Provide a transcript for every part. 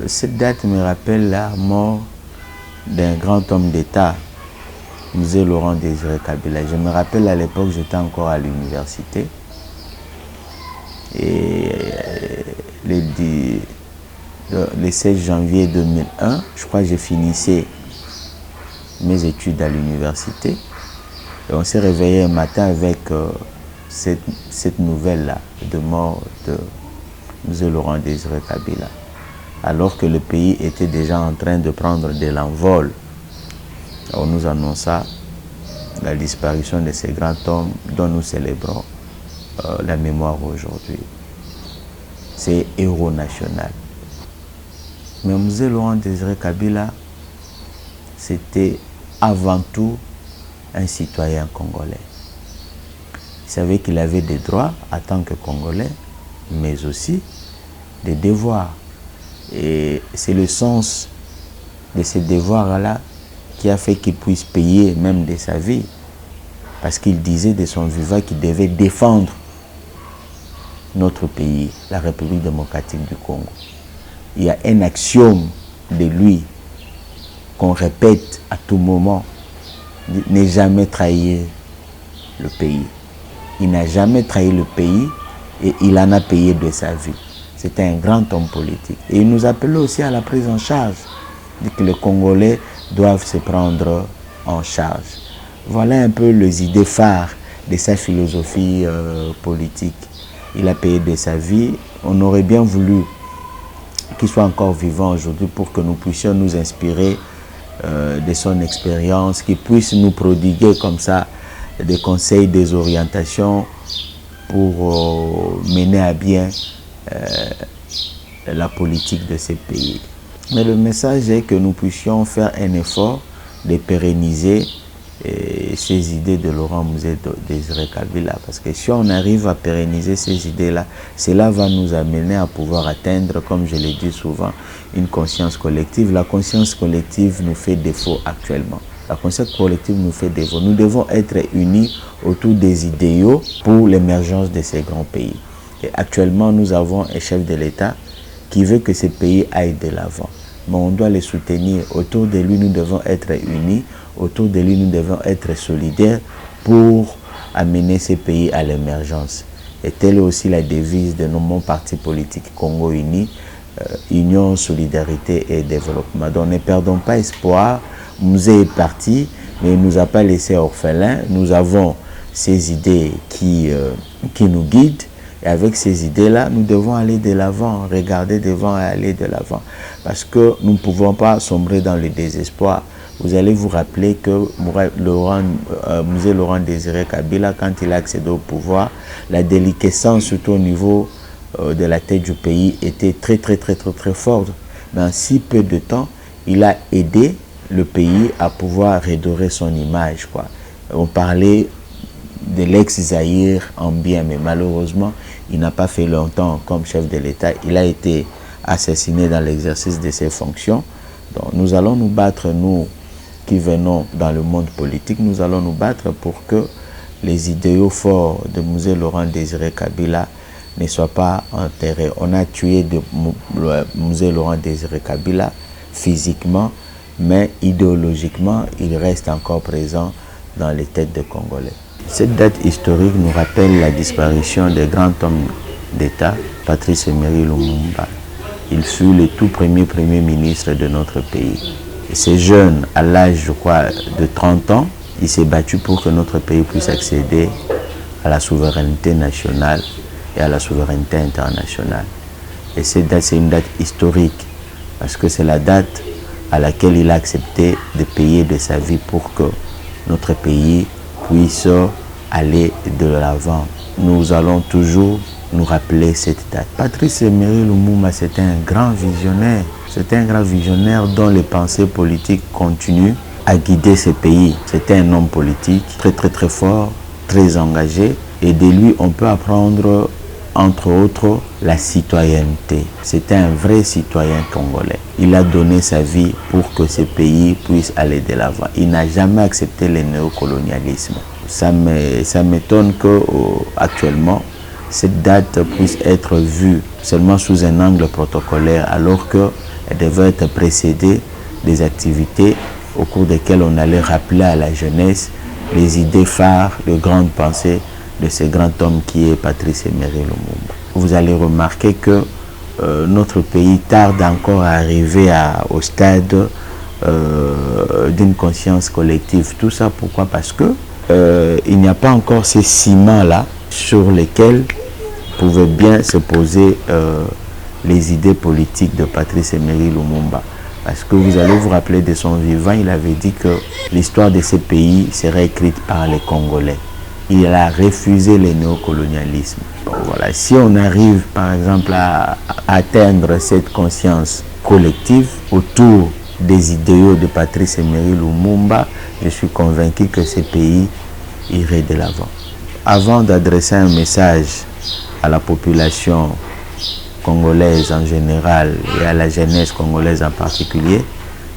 Cette date me rappelle la mort d'un grand homme d'État, Mzee Laurent Désiré Kabila. Je me rappelle à l'époque, j'étais encore à l'université. Et le 16 janvier 2001, je crois que j'ai finissé mes études à l'université. Et on s'est réveillé un matin avec cette nouvelle-là de mort de Mzee Laurent Désiré Kabila. Alors que le pays était déjà en train de prendre de l'envol. On nous annonça la disparition de ces grands hommes dont nous célébrons la mémoire aujourd'hui. C'est héros national. Mais Mzee Laurent Désiré Kabila, c'était avant tout un citoyen congolais. Il savait qu'il avait des droits en tant que Congolais, mais aussi des devoirs. Et c'est le sens de ces devoirs-là qui a fait qu'il puisse payer même de sa vie. Parce qu'il disait de son vivant qu'il devait défendre notre pays, la République démocratique du Congo. Il y a un axiome de lui qu'on répète à tout moment, ne jamais trahir le pays. Il n'a jamais trahi le pays et il en a payé de sa vie. C'était un grand homme politique. Et il nous appelait aussi à la prise en charge. Il dit que les Congolais doivent se prendre en charge. Voilà un peu les idées phares de sa philosophie politique. Il a payé de sa vie. On aurait bien voulu qu'il soit encore vivant aujourd'hui pour que nous puissions nous inspirer de son expérience, qu'il puisse nous prodiguer comme ça des conseils, des orientations pour mener à bien la politique de ces pays. Mais le message est que nous puissions faire un effort de pérenniser ces idées de Laurent Désiré Kabila. Parce que si on arrive à pérenniser ces idées-là, cela va nous amener à pouvoir atteindre, comme je l'ai dit souvent, une conscience collective. La conscience collective nous fait défaut actuellement. La conscience collective nous fait défaut. Nous devons être unis autour des idéaux pour l'émergence de ces grands pays. Et actuellement, nous avons un chef de l'État qui veut que ces pays aillent de l'avant. Mais on doit les soutenir. Autour de lui, nous devons être unis. Autour de lui, nous devons être solidaires pour amener ces pays à l'émergence. Et telle est aussi la devise de mon parti politique Congo Uni, Union, Solidarité et Développement. Donc ne perdons pas espoir. Mzee est parti, mais il ne nous a pas laissé orphelins. Nous avons ces idées qui nous guident. Et avec ces idées-là, nous devons aller de l'avant, regarder devant et aller de l'avant. Parce que nous ne pouvons pas sombrer dans le désespoir. Vous allez vous rappeler que Mzee Laurent Désiré Kabila, quand il a accédé au pouvoir, la déliquescence, surtout au niveau de la tête du pays, était très forte. Mais en si peu de temps, il a aidé le pays à pouvoir redorer son image, quoi. On parlait de l'ex-Zaïre en bien, mais malheureusement, il n'a pas fait longtemps comme chef de l'État. Il a été assassiné dans l'exercice de ses fonctions. Donc nous allons nous battre, nous qui venons dans le monde politique, nous allons nous battre pour que les idéaux forts de Mzee Laurent Désiré Kabila ne soient pas enterrés. On a tué Mzee Laurent Désiré Kabila physiquement, mais idéologiquement, il reste encore présent dans les têtes des Congolais. Cette date historique nous rappelle la disparition des grands hommes d'État, Patrice Emery Lumumba. Il fut le tout premier ministre de notre pays. Et ce jeune, à l'âge, je crois, de 30 ans, il s'est battu pour que notre pays puisse accéder à la souveraineté nationale et à la souveraineté internationale. Et cette date, c'est une date historique, parce que c'est la date à laquelle il a accepté de payer de sa vie pour que notre pays puisse aller de l'avant. Nous allons toujours nous rappeler cette date. Patrice Emery Lumumba, c'était un grand visionnaire. C'était un grand visionnaire dont les pensées politiques continuent à guider ce pays. C'était un homme politique très fort, très engagé. Et de lui, on peut apprendre, entre autres, la citoyenneté. C'était un vrai citoyen congolais. Il a donné sa vie pour que ce pays puisse aller de l'avant. Il n'a jamais accepté le néocolonialisme. Ça m'étonne qu'actuellement, cette date puisse être vue seulement sous un angle protocolaire, alors que elle devait être précédée des activités au cours desquelles on allait rappeler à la jeunesse les idées phares, les grandes pensées de ce grand homme qui est Patrice Emery Lumumba. Vous allez remarquer que notre pays tarde encore à arriver au stade d'une conscience collective. Tout ça pourquoi? Parce que il n'y a pas encore ces ciments-là sur lesquels pouvaient bien se poser les idées politiques de Patrice Emery Lumumba. Parce que vous allez vous rappeler de son vivant, il avait dit que l'histoire de ces pays serait écrite par les Congolais. Il a refusé le néocolonialisme. Bon, voilà. Si on arrive par exemple à atteindre cette conscience collective autour des idéaux de Patrice Emery Lumumba, je suis convaincu que ces pays iraient de l'avant. Avant d'adresser un message à la population congolaise en général et à la jeunesse congolaise en particulier,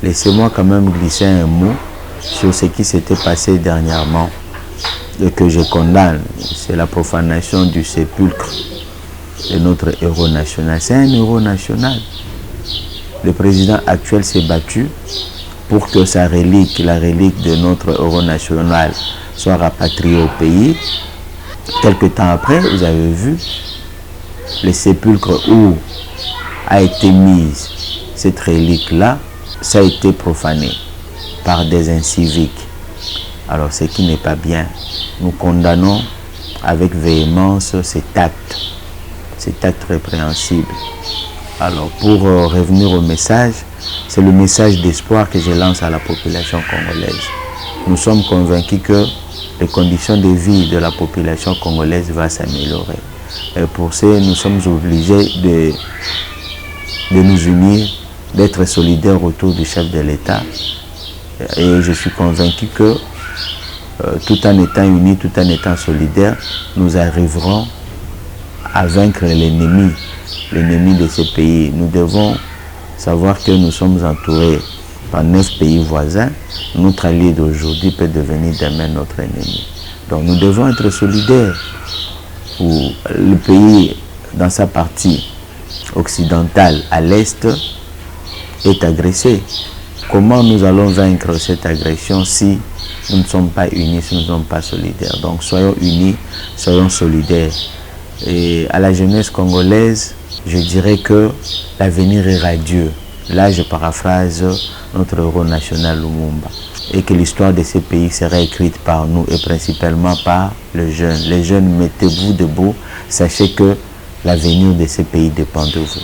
laissez-moi quand même glisser un mot sur ce qui s'était passé dernièrement et que je condamne. C'est la profanation du sépulcre de notre héros national. C'est un héros national. Le président actuel s'est battu pour que sa relique, la relique de notre héros national, soit rapatriée au pays. Quelque temps après, vous avez vu le sépulcre où a été mise cette relique-là, ça a été profané par des inciviques. Alors, ce qui n'est pas bien. Nous condamnons avec véhémence cet acte répréhensible. Alors, pour revenir au message, c'est le message d'espoir que je lance à la population congolaise. Nous sommes convaincus que les conditions de vie de la population congolaise vont s'améliorer. Et pour ça, nous sommes obligés de nous unir, d'être solidaires autour du chef de l'État. Et je suis convaincu que tout en étant unis, tout en étant solidaires, nous arriverons à vaincre l'ennemi de ces pays. Nous devons savoir que nous sommes entourés par 9 pays voisins. Notre allié d'aujourd'hui peut devenir demain notre ennemi. Donc nous devons être solidaires. Où le pays, dans sa partie occidentale, à l'est, est agressé. Comment nous allons vaincre cette agression si nous ne sommes pas unis, si nous ne sommes pas solidaires? Donc soyons unis, soyons solidaires. Et à la jeunesse congolaise, je dirais que l'avenir est radieux. Là, je paraphrase notre héros national Lumumba. Et que l'histoire de ces pays sera écrite par nous et principalement par les jeunes. Les jeunes, mettez-vous debout, sachez que l'avenir de ces pays dépend de vous.